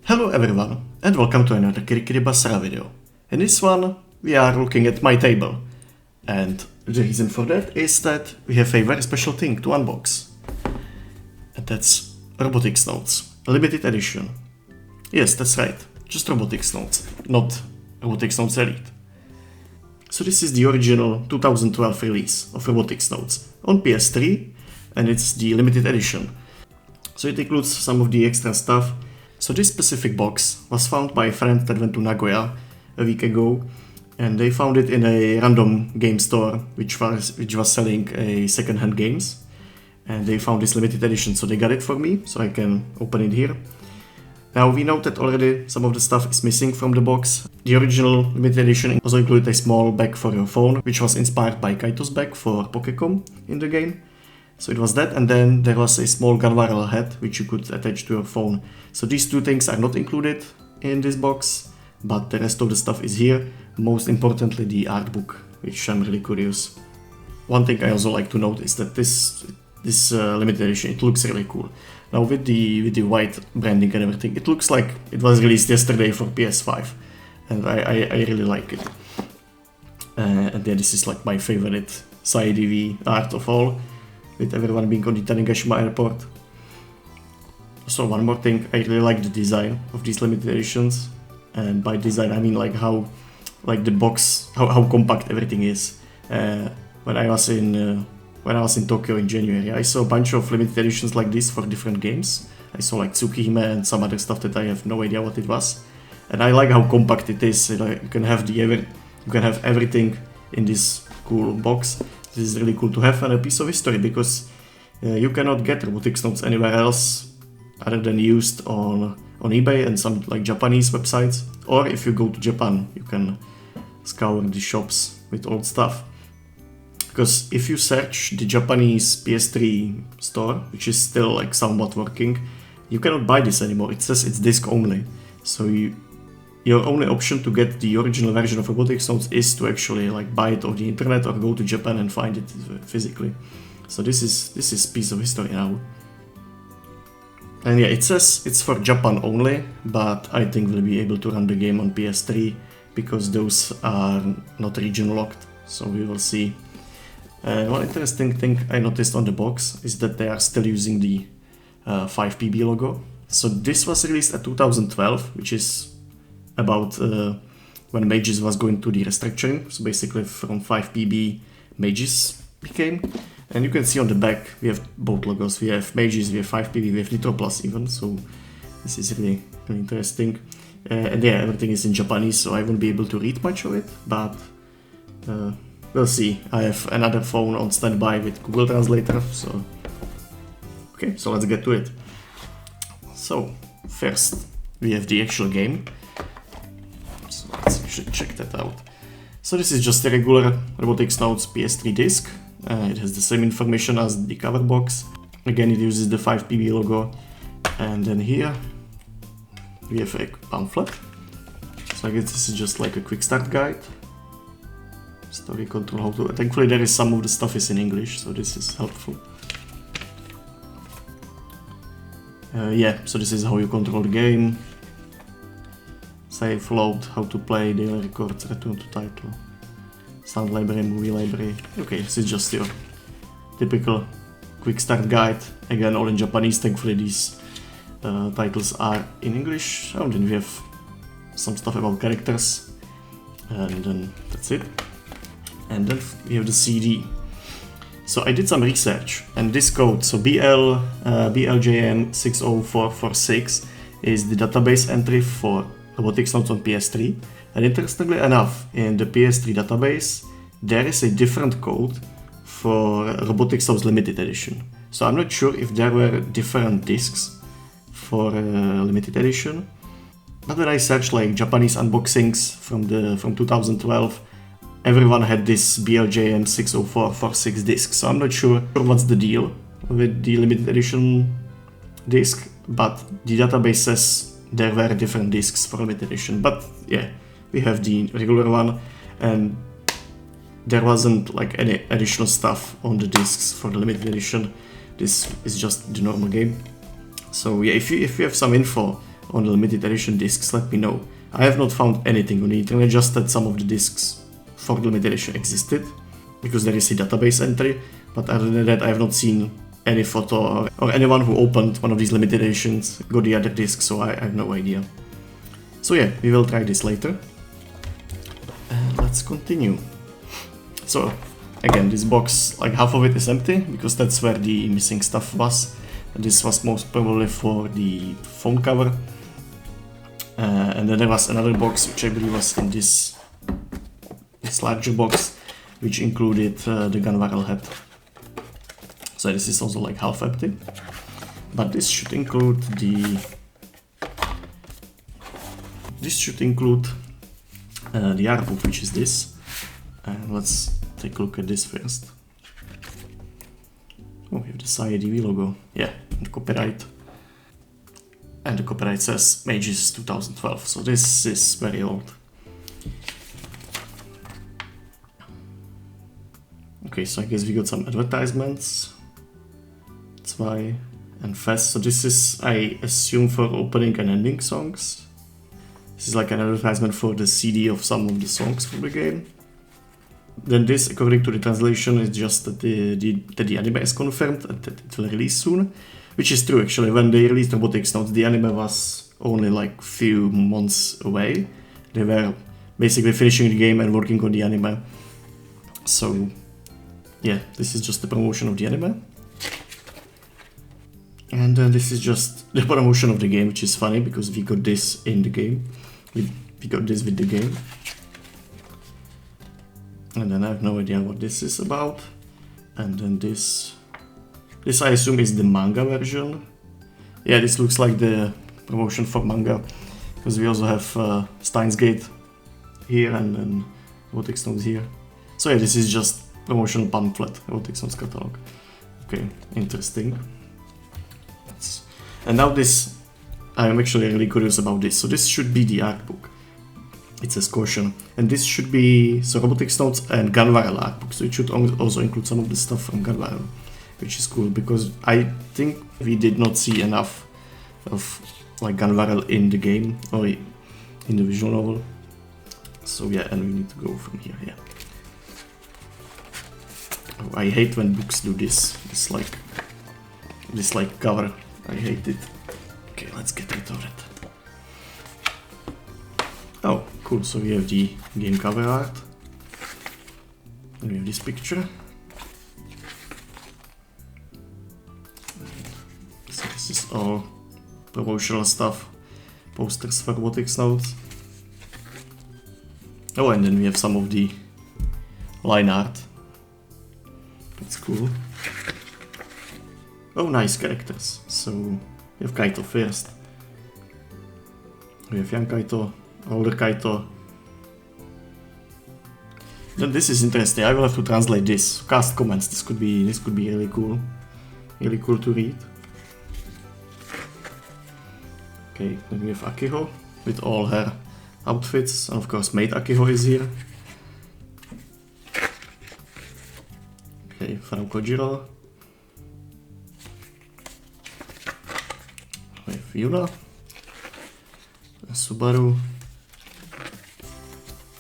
Hello everyone, and welcome to another Kirikiri Basara video. In this one, we are looking at my table. And the reason for that is that we have a very special thing to unbox. And that's Robotics Notes, a limited edition. Yes, that's right, just Robotics Notes, not Robotics Notes Elite. So this is the original 2012 release of Robotics Notes on PS3, and it's the limited edition. So it includes some of the extra stuff. So this specific box was found by a friend that went to Nagoya a week ago, and they found it in a random game store which was selling second-hand games, and they found this limited edition, so they got it for me so I can open it here. Now we know that already some of the stuff is missing from the box. The original limited edition also included a small bag for your phone, which was inspired by Kaito's bag for Pokecom in the game. So it was that, and then there was a small gun barrel head which you could attach to your phone. So these two things are not included in this box, but the rest of the stuff is here. Most importantly, the art book, which I'm really curious. One thing I also like to note is that this limited edition, it looks really cool. Now with the white branding and everything, it looks like it was released yesterday for PS5, and I really like it. And yeah, this is like my favorite side EV art of all, with everyone being on the Tanegashima airport. So one more thing, I really like the design of these limited editions, and by design I mean like how, like the box, how compact everything is. When I was in Tokyo in January, I saw a bunch of limited editions like this for different games. I saw like Tsukihime and some other stuff that I have no idea what it was, and I like how compact it is. You can have everything in this cool box. This is really cool to have, and a piece of history, because you cannot get Robotics Notes anywhere else other than used on eBay and some like Japanese websites. Or if you go to Japan, you can scour the shops with old stuff. Because if you search the Japanese PS3 store, which is still like somewhat working, you cannot buy this anymore. It says it's disc only. So your only option to get the original version of Robotics Notes is to actually like buy it off the internet or go to Japan and find it physically. So this is piece of history now. And yeah, it says it's for Japan only, but I think we'll be able to run the game on PS3 because those are not region locked. So we will see. One interesting thing I noticed on the box is that they are still using the 5PB logo. So this was released at 2012, which is about when Mages was going through the restructuring. So basically from 5PB, Mages became. And you can see on the back we have both logos. We have Mages, we have 5PB, we have Nitro Plus even. So this is really interesting. And yeah, everything is in Japanese, so I won't be able to read much of it, but we'll see. I have another phone on standby with Google Translator, so okay, so let's get to it. So first we have the actual game. So let's actually check that out. So this is just a regular Robotics Notes PS3 disc. It has the same information as the cover box. Again, it uses the 5PB logo. And then here we have a pamphlet. So I guess this is just like a quick start guide. Story control, how to... Thankfully there is some of the stuff is in English, so this is helpful. Yeah, so this is how you control the game. Save, load, how to play, daily records, return to title. Sound library, movie library. Okay, this is just your typical quick start guide. Again, all in Japanese. Thankfully these titles are in English. And then we have some stuff about characters. And then that's it. And then we have the CD. So I did some research, and this code, so BLJM60446, is the database entry for Robotics Notes on PS3. And interestingly enough, in the PS3 database, there is a different code for Robotics Notes Limited Edition. So I'm not sure if there were different discs for Limited Edition. But when I searched like Japanese unboxings from 2012, everyone had this BLJM60446 disc. So I'm not sure what's the deal with the Limited Edition disc, but the database says there were different discs for Limited Edition. But yeah, we have the regular one, and there wasn't like any additional stuff on the discs for the Limited Edition. This is just the normal game. So yeah, if you have some info on the limited edition discs, let me know. I have not found anything on the internet, just that some of the discs for the limited edition existed, because there is a database entry, but other than that I have not seen any photo or anyone who opened one of these limited editions got the other disc, so I have no idea. So yeah, we will try this later. Let's continue. So again, this box, like half of it is empty, because that's where the missing stuff was. This was most probably for the phone cover. And then there was another box, which I believe was in this larger box, which included the gun barrel head. So this is also like half empty. But this should include the art book, which is this. And let's take a look at this first. Oh, we have the SciADV logo. Yeah, and copyright. And the copyright says Mages 2012, so this is very old. Okay, so I guess we got some advertisements. Zwei and Fest. So this is, I assume, for opening and ending songs. This is like an advertisement for the CD of some of the songs from the game. Then this, according to the translation, is just that the anime is confirmed and that it will release soon. Which is true, actually. When they released Robotics Notes, the anime was only like few months away. They were basically finishing the game and working on the anime. So yeah, this is just the promotion of the anime. And this is just the promotion of the game, which is funny because we got this in the game. We got this with the game. And then I have no idea what this is about. And then this I assume is the manga version. Yeah, this looks like the promotion for manga. Because we also have Steins Gate here and then Robotics Notes here. So yeah, this is just promotional pamphlet, Robotics Notes catalog. Okay, interesting. And now this, I'm actually really curious about this. So this should be the art book. It says caution. And this should be, so Robotics Notes and Gun Barrel art book. So it should also include some of the stuff from Gun Barrel. Which is cool, because I think we did not see enough of like Gun Barrel in the game, or in the visual novel. So yeah, and we need to go from here, yeah. Oh, I hate when books do this like cover. I hate it. Okay, let's get rid of it. Oh, cool, so we have the game cover art. And we have this picture. So this is all promotional stuff. Posters for Robotics Notes. Oh, and then we have some of the line art. That's cool. Oh, nice characters. So we have Kaito first. We have young Kaito, older Kaito. Then this is interesting. I will have to translate this. Cast comments. This could be really cool. Really cool to read. Okay, then we have Akiho with all her outfits, and of course Maid Akiho is here. Okay, from Kojiro. We have Yura, Subaru,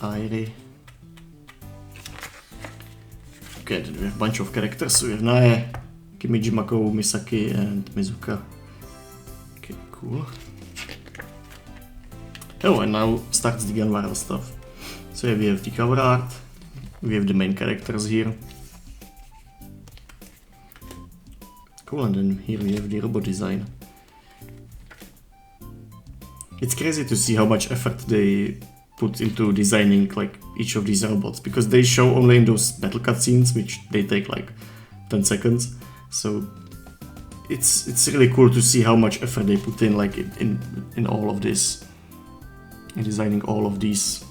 Airi. Okay, then we have a bunch of characters. So we have Nae, Kimiji, Mako, Misaki, and Mizuka. Okay, cool. Oh, and now starts the Gun Barrel stuff. So here we have the cover art, we have the main characters here. Cool, and then here we have the robot design. It's crazy to see how much effort they put into designing like each of these robots, because they show only in those battle cutscenes, which they take like 10 seconds. So it's really cool to see how much effort they put in like in all of this. In designing all of these.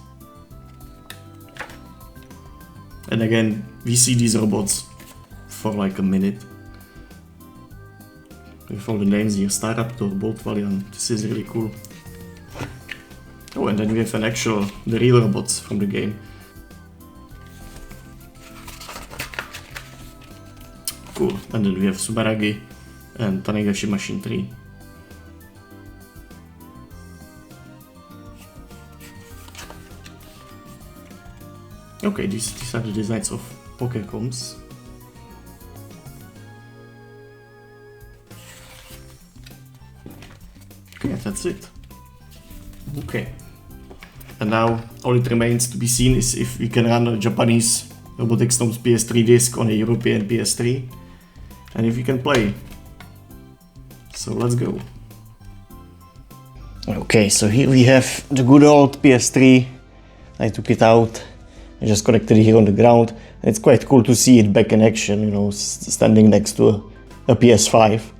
And again, we see these robots for like a minute. With all the names here, Staraptor, Bolt Valiant, this is really cool. Oh, and then we have the real robots from the game. Cool, and then we have Subaragi and Tanegashi Machine 3. Okay, these are the designs of Pokécoms. Okay, that's it. Okay. And now all it remains to be seen is if we can run a Japanese Robotics Notes PS3 disc on a European PS3 and if we can play. So let's go. Okay, so here we have the good old PS3. I took it out and just connected it here on the ground. And it's quite cool to see it back in action, you know, standing next to a PS5.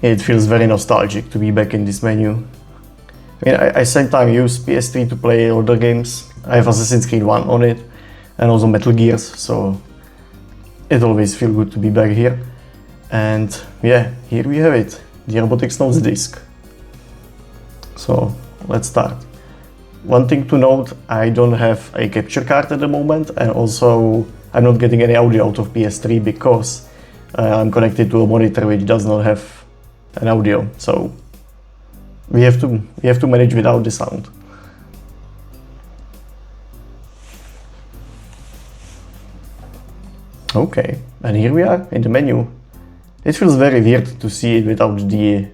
It feels very nostalgic to be back in this menu. I mean, I sometimes use PS3 to play older games. I have Assassin's Creed 1 on it and also Metal Gears, so it always feels good to be back here. And yeah, here we have it, the Robotics Notes disc. So let's start. One thing to note, I don't have a capture card at the moment, and also I'm not getting any audio out of PS3 because I'm connected to a monitor which does not have an audio, so we have to manage without the sound. Okay, and here we are in the menu. It feels very weird to see it without the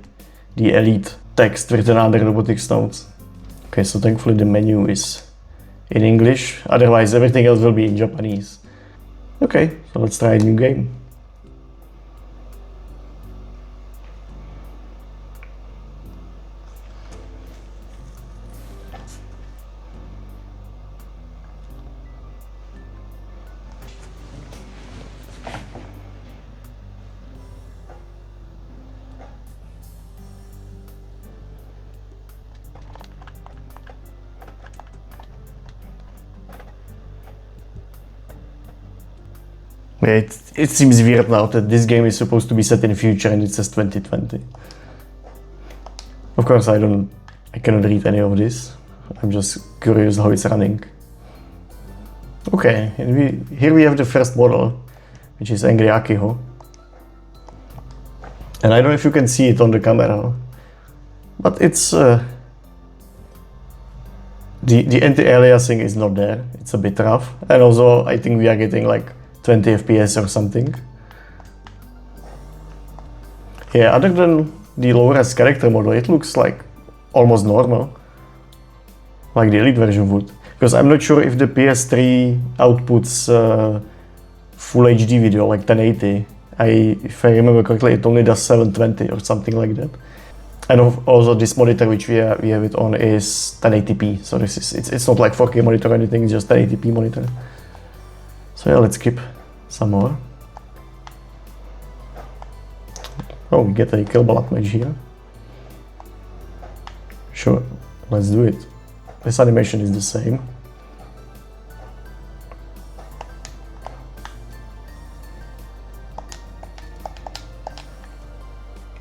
Elite text written under Robotics Notes. Okay, so thankfully the menu is in English, otherwise everything else will be in Japanese. Okay, so let's try a new game. Yeah, it seems weird now that this game is supposed to be set in the future and it says 2020. Of course, I cannot read any of this. I'm just curious how it's running. Okay, and here we have the first model, which is Angry Akiho. And I don't know if you can see it on the camera, but it's the anti-aliasing is not there. It's a bit rough, and also I think we are getting like 20 FPS or something. Yeah, other than the low-res character model, it looks like almost normal, like the Elite version would. Because I'm not sure if the PS3 outputs full HD video, like 1080. If I remember correctly, it only does 720 or something like that. And also this monitor which we have it on is 1080p, so it's not like 4K monitor or anything, it's just 1080p monitor. So yeah, let's skip some more. Oh, we get a kill block match here. Sure, let's do it. This animation is the same.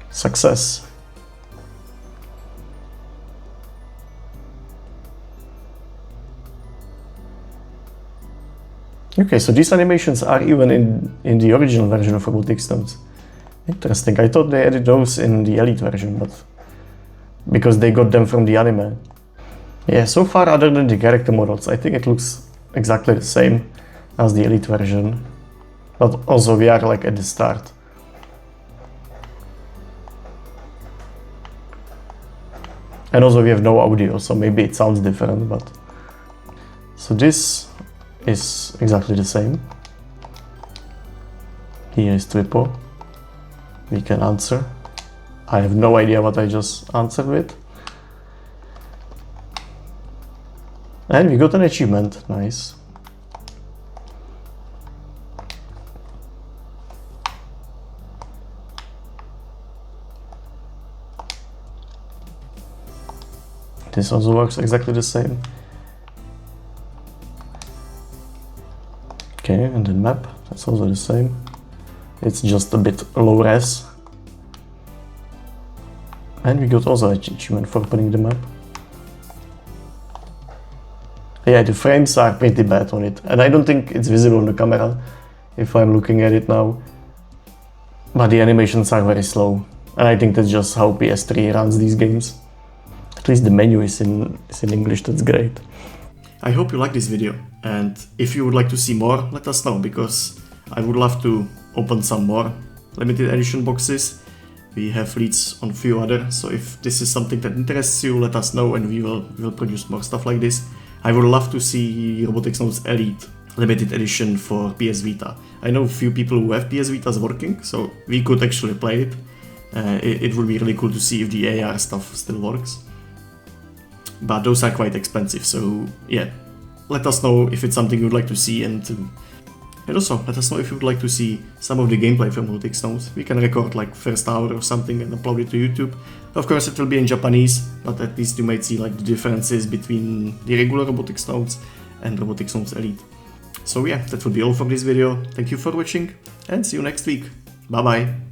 Success. Okay, so these animations are even in the original version of Robotics Notes. Interesting. I thought they added those in the Elite version, but because they got them from the anime. Yeah, so far other than the character models, I think it looks exactly the same as the Elite version. But also we are like at the start. And also we have no audio, so maybe it sounds different, but... So this is exactly the same. Here is Twipo. We can answer. I have no idea what I just answered with. And we got an achievement, nice. This also works exactly the same. Okay, and the map, that's also the same. It's just a bit low res. And we got also an achievement for opening the map. Yeah, the frames are pretty bad on it, and I don't think it's visible on the camera if I'm looking at it now. But the animations are very slow, and I think that's just how PS3 runs these games. At least the menu is in English, that's great. I hope you like this video, and if you would like to see more, let us know, because I would love to open some more limited edition boxes. We have leads on few other, so if this is something that interests you, let us know and we will produce more stuff like this. I would love to see Robotics Notes Elite limited edition for PS Vita. I know a few people who have PS Vitas working, so we could actually play it. It would be really cool to see if the AR stuff still works. But those are quite expensive, so yeah, let us know if it's something you'd like to see, and also let us know if you would like to see some of the gameplay from Robotics Notes. We can record like first hour or something and upload it to YouTube. Of course it will be in Japanese, but at least you might see like the differences between the regular Robotics Notes and Robotics Notes Elite. So yeah, that would be all for this video. Thank you for watching and see you next week. Bye bye!